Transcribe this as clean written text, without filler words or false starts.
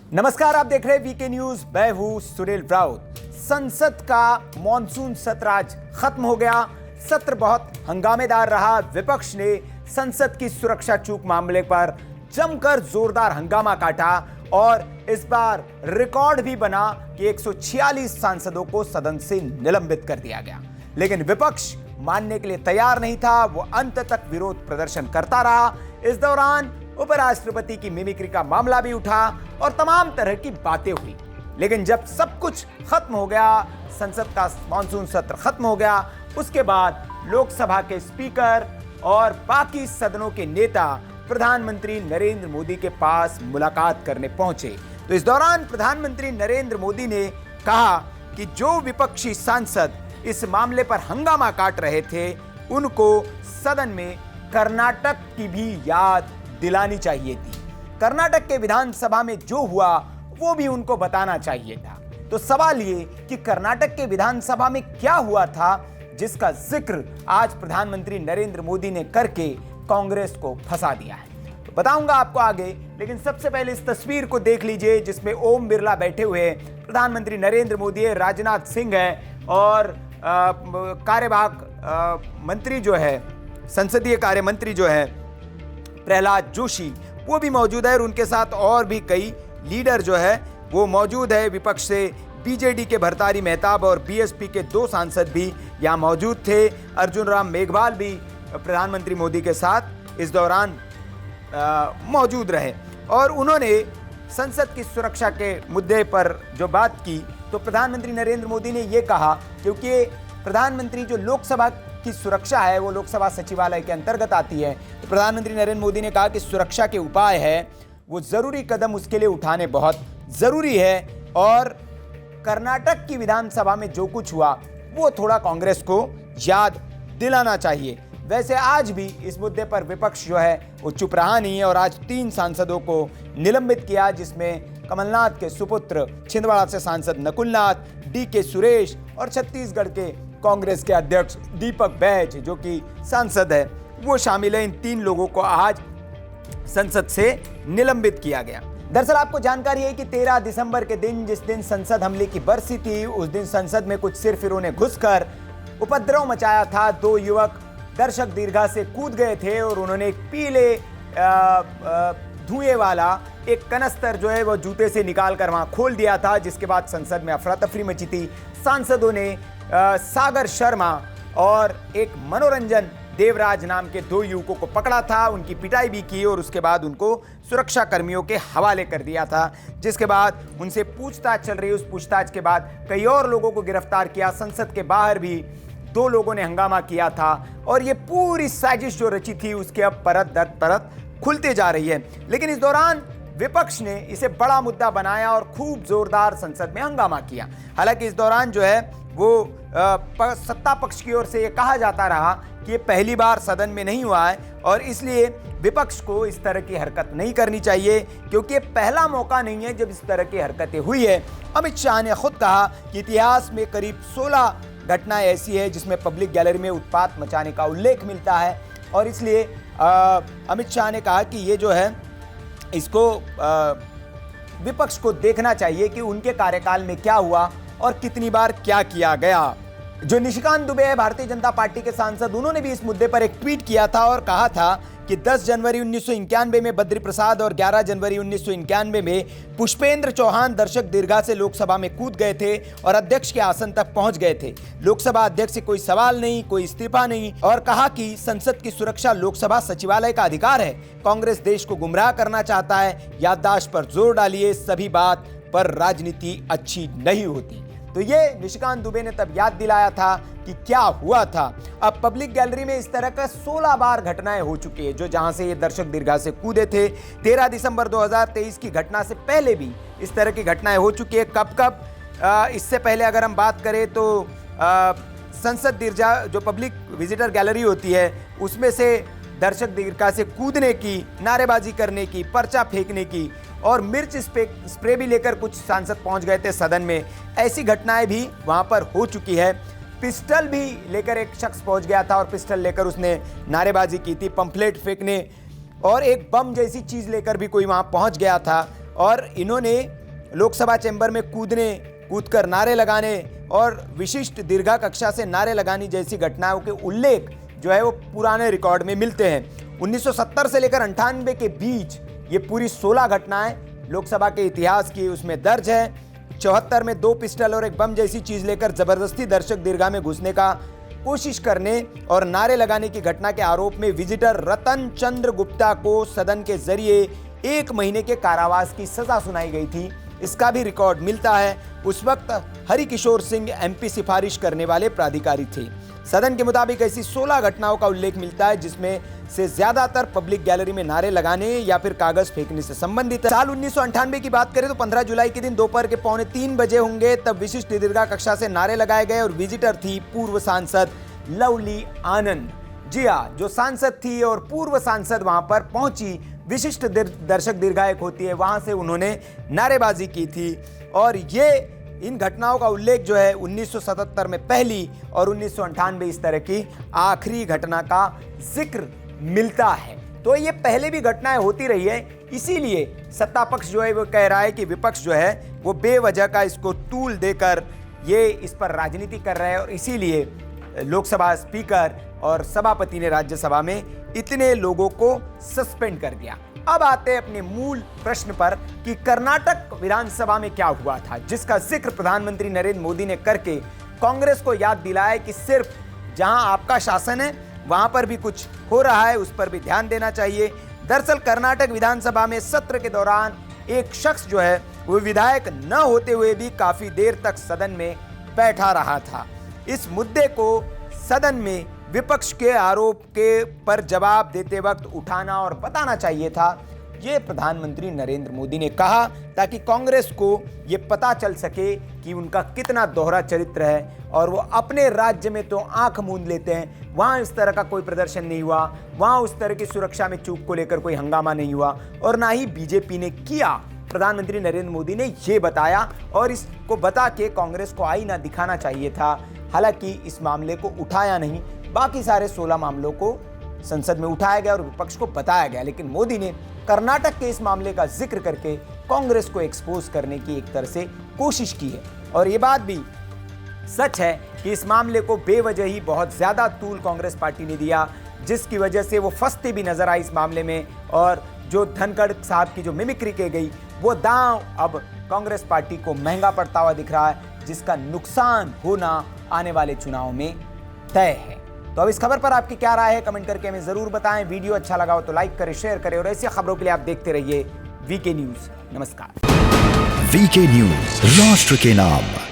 नमस्कार, आप देख रहे हैं वीके न्यूज। मैं हूं सुनील राउत। संसद का मॉनसून सत्र आज खत्म हो गया। सत्र बहुत हंगामेदार रहा। विपक्ष ने संसद की सुरक्षा चूक मामले पर जमकर जोरदार हंगामा काटा और इस बार रिकॉर्ड भी बना कि 146 सांसदों को सदन से निलंबित कर दिया गया। लेकिन विपक्ष मानने के लिए तैयार नहीं था। वो अंत तक विरोध प्रदर्शन करता रहा। इस दौरान उपराष्ट्रपति की मिमिक्री का मामला भी उठा और तमाम तरह की बातें हुई। लेकिन जब सब कुछ खत्म हो गया, संसद का मॉनसून सत्र खत्म हो गया, उसके बाद लोकसभा के स्पीकर और बाकी सदनों के नेता प्रधानमंत्री नरेंद्र मोदी के पास मुलाकात करने पहुंचे। तो इस दौरान प्रधानमंत्री नरेंद्र मोदी ने कहा कि जो विपक्षी सांसद इस मामले पर हंगामा काट रहे थे, उनको सदन में कर्नाटक की भी याद दिलानी चाहिए थी। कर्नाटक के विधानसभा में जो हुआ वो भी उनको बताना चाहिए था। तो सवाल ये कि कर्नाटक के विधानसभा में क्या हुआ था जिसका जिक्र आज प्रधानमंत्री नरेंद्र मोदी ने करके कांग्रेस को फंसा दिया है। तो बताऊंगा आपको आगे, लेकिन सबसे पहले इस तस्वीर को देख लीजिए जिसमें ओम बिरला बैठे हुए हैं। प्रधानमंत्री नरेंद्र मोदी है, राजनाथ सिंह है और कार्यवाहक मंत्री जो है, संसदीय कार्य मंत्री जो है प्रहलाद जोशी, वो भी मौजूद है और उनके साथ और भी कई लीडर जो है वो मौजूद है। विपक्ष से बीजेडी के भरतारी मेहताब और बीएसपी के 2 सांसद भी यहाँ मौजूद थे। अर्जुन राम मेघवाल भी प्रधानमंत्री मोदी के साथ इस दौरान मौजूद रहे और उन्होंने संसद की सुरक्षा के मुद्दे पर जो बात की, तो प्रधानमंत्री नरेंद्र मोदी ने ये कहा, क्योंकि प्रधानमंत्री जो लोकसभा की सुरक्षा है वो लोकसभा सचिवालय के अंतर्गत आती है, तो प्रधानमंत्री नरेंद्र मोदी ने कहा कि सुरक्षा के उपाय है वो जरूरी कदम उसके लिए उठाने बहुत जरूरी है और कर्नाटक की विधानसभा में जो कुछ हुआ वो थोड़ा कांग्रेस को याद दिलाना चाहिए। वैसे आज भी इस मुद्दे पर विपक्ष जो है वो चुप रहा नहीं है और आज 3 सांसदों को निलंबित किया, जिसमें कमलनाथ के सुपुत्र छिंदवाड़ा से सांसद नकुलनाथ, डीके सुरेश और छत्तीसगढ़ के कांग्रेस के अध्यक्ष दीपक बैज जो कि सांसद है वो शामिल है। इन 3 लोगों को आज संसद से निलंबित किया गया। दरअसल आपको जानकारी है कि 13 दिसंबर के दिन, जिस दिन संसद हमले की बरसी थी, उस दिन संसद में कुछ सिरफिरों ने घुसकर उपद्रव मचाया था। 2 युवक दर्शक दीर्घा से कूद गए थे और उन्होंने एक पीले धुएं वाला एक कनस्तर जो है वो जूते से निकाल कर वहां खोल दिया था, जिसके बाद संसद में अफरा तफरी मची थी। सांसदों ने सागर शर्मा और एक मनोरंजन देवराज नाम के 2 युवकों को पकड़ा था, उनकी पिटाई भी की और उसके बाद उनको सुरक्षा कर्मियों के हवाले कर दिया था, जिसके बाद उनसे पूछताछ चल रही है। उस पूछताछ के बाद कई और लोगों को गिरफ्तार किया। संसद के बाहर भी 2 लोगों ने हंगामा किया था और ये पूरी साजिश जो रची थी उसके अब परत दर परत खुलते जा रही है। लेकिन इस दौरान विपक्ष ने इसे बड़ा मुद्दा बनाया और खूब जोरदार संसद में हंगामा किया। हालांकि इस दौरान जो है वो सत्ता पक्ष की ओर से ये कहा जाता रहा कि ये पहली बार सदन में नहीं हुआ है और इसलिए विपक्ष को इस तरह की हरकत नहीं करनी चाहिए, क्योंकि ये पहला मौका नहीं है जब इस तरह की हरकतें हुई है। अमित शाह ने खुद कहा कि इतिहास में करीब 16 घटनाएं ऐसी है जिसमें पब्लिक गैलरी में उत्पात मचाने का उल्लेख मिलता है और इसलिए अमित शाह ने कहा कि ये जो है इसको विपक्ष को देखना चाहिए कि उनके कार्यकाल में क्या हुआ और कितनी बार क्या किया गया। जो निशिकांत दुबे है भारतीय जनता पार्टी के सांसद, उन्होंने भी इस मुद्दे पर एक ट्वीट किया था और कहा था कि 10 जनवरी 1991 में बद्री प्रसाद और 11 जनवरी 1991 में पुष्पेंद्र चौहान दर्शक दीर्घा से लोकसभा में कूद गए थे और अध्यक्ष के आसन तक पहुंच गए थे। लोकसभा अध्यक्ष से कोई सवाल नहीं, कोई इस्तीफा नहीं और कहा कि संसद की सुरक्षा लोकसभा सचिवालय का अधिकार है। कांग्रेस देश को गुमराह करना चाहता है। याददाश्त पर जोर डालिए, सभी बात पर राजनीति अच्छी नहीं होती। तो ये निशिकांत दुबे ने तब याद दिलाया था कि क्या हुआ था। अब पब्लिक गैलरी में इस तरह का 16 बार घटनाएं हो चुकी है, जो जहां से ये दर्शक दीर्घा से कूदे थे। 13 दिसंबर 2023 की घटना से पहले भी इस तरह की घटनाएं हो चुकी है। कब इससे पहले अगर हम बात करें तो संसद दीर्घा जो पब्लिक विजिटर गैलरी होती है उसमें से दर्शक दीर्घा से कूदने की, नारेबाजी करने की, पर्चा फेंकने की और मिर्च स्प्रे भी लेकर कुछ सांसद पहुंच गए थे सदन में। ऐसी घटनाएं भी वहां पर हो चुकी है। पिस्टल भी लेकर एक शख्स पहुंच गया था और पिस्टल लेकर उसने नारेबाजी की थी, पंफलेट फेंकने और एक बम जैसी चीज लेकर भी कोई वहां पहुंच गया था और इन्होंने लोकसभा चैम्बर में कूदकर नारे लगाने और विशिष्ट दीर्घा कक्षा से नारे लगाने जैसी घटनाओं के उल्लेख जो है वो पुराने रिकॉर्ड में मिलते हैं। 1970 से लेकर 98 के बीच ये पूरी 16 घटनाएं लोकसभा के इतिहास की उसमें दर्ज है। 74 में 2 पिस्टल और एक बम जैसी चीज लेकर जबरदस्ती दर्शक दीर्घा में घुसने का कोशिश करने और नारे लगाने की घटना के आरोप में विजिटर रतन चंद्र गुप्ता को सदन के जरिए 1 महीने के कारावास की सजा सुनाई गई थी। इसका भी रिकॉर्ड मिलता है। उस वक्त हरिकिशोर सिंह एमपी सिफारिश करने वाले प्राधिकारी थे। सदन के मुताबिक ऐसी 16 घटनाओं का उल्लेख मिलता है जिसमें से ज्यादातर पब्लिक गैलरी में नारे लगाने या फिर कागज फेंकने से संबंधित है। साल 1998 की बात करें तो 15 जुलाई के दिन दोपहर के 2:45 बजे होंगे, तब विशिष्ट दीर्घा कक्षा से नारे लगाए गए और विजिटर थी पूर्व सांसद लवली आनंद। जी हाँ, जो सांसद थी और पूर्व सांसद वहां पर पहुंची, विशिष्ट दर्शक दीर्घा एक होती है, वहां से उन्होंने नारेबाजी की थी। और ये इन घटनाओं का उल्लेख जो है 1977 में पहली और 1998 इस तरह की आखिरी घटना का जिक्र मिलता है। तो ये पहले भी घटनाएं होती रही है, इसीलिए सत्ता पक्ष जो है वो कह रहा है कि विपक्ष जो है वो बेवजह का इसको तूल देकर ये इस पर राजनीति कर रहे हैं और इसीलिए लोकसभा स्पीकर और सभापति ने राज्यसभा में इतने लोगों को सस्पेंड कर दिया। अब आते हैं अपने मूल प्रश्न पर कि कर्नाटक विधानसभा में क्या हुआ था, जिसका जिक्र प्रधानमंत्री नरेंद्र मोदी ने करके कांग्रेस को याद दिलाया कि सिर्फ जहां आपका शासन है वहां पर भी कुछ हो रहा है, उस पर भी ध्यान देना चाहिए। दरअसल कर्नाटक विधानसभा में सत्र के दौरान एक शख्स जो है वो विधायक न होते हुए भी काफी देर तक सदन में बैठा रहा था। इस मुद्दे को सदन में विपक्ष के आरोप के पर जवाब देते वक्त उठाना और बताना चाहिए था, ये प्रधानमंत्री नरेंद्र मोदी ने कहा, ताकि कांग्रेस को ये पता चल सके कि उनका कितना दोहरा चरित्र है और वो अपने राज्य में तो आंख मूंद लेते हैं, वहां इस तरह का कोई प्रदर्शन नहीं हुआ, वहां उस तरह की सुरक्षा में चूक को लेकर कोई हंगामा नहीं हुआ और ना ही बीजेपी ने किया। प्रधानमंत्री नरेंद्र मोदी ने ये बताया और इसको बता के कांग्रेस को आईना दिखाना चाहिए था। हालांकि इस मामले को उठाया नहीं, बाकी सारे 16 मामलों को संसद में उठाया गया और विपक्ष को बताया गया, लेकिन मोदी ने कर्नाटक के इस मामले का जिक्र करके कांग्रेस को एक्सपोज करने की एक तरह से कोशिश की है। और ये बात भी सच है कि इस मामले को बेवजह ही बहुत ज्यादा तूल कांग्रेस पार्टी ने दिया, जिसकी वजह से वो फंसती भी नजर आई इस मामले में और जो धनखड़ साहब की जो मिमिक्री की गई वो दांव अब कांग्रेस पार्टी को महंगा पड़ता हुआ दिख रहा है, जिसका नुकसान होना आने वाले चुनाव में तय है। तो अब इस खबर पर आपकी क्या राय है, कमेंट करके हमें जरूर बताएं। वीडियो अच्छा लगा हो तो लाइक करें, शेयर करें और ऐसी खबरों के लिए आप देखते रहिए वीके न्यूज। नमस्कार। वीके न्यूज, राष्ट्र के नाम।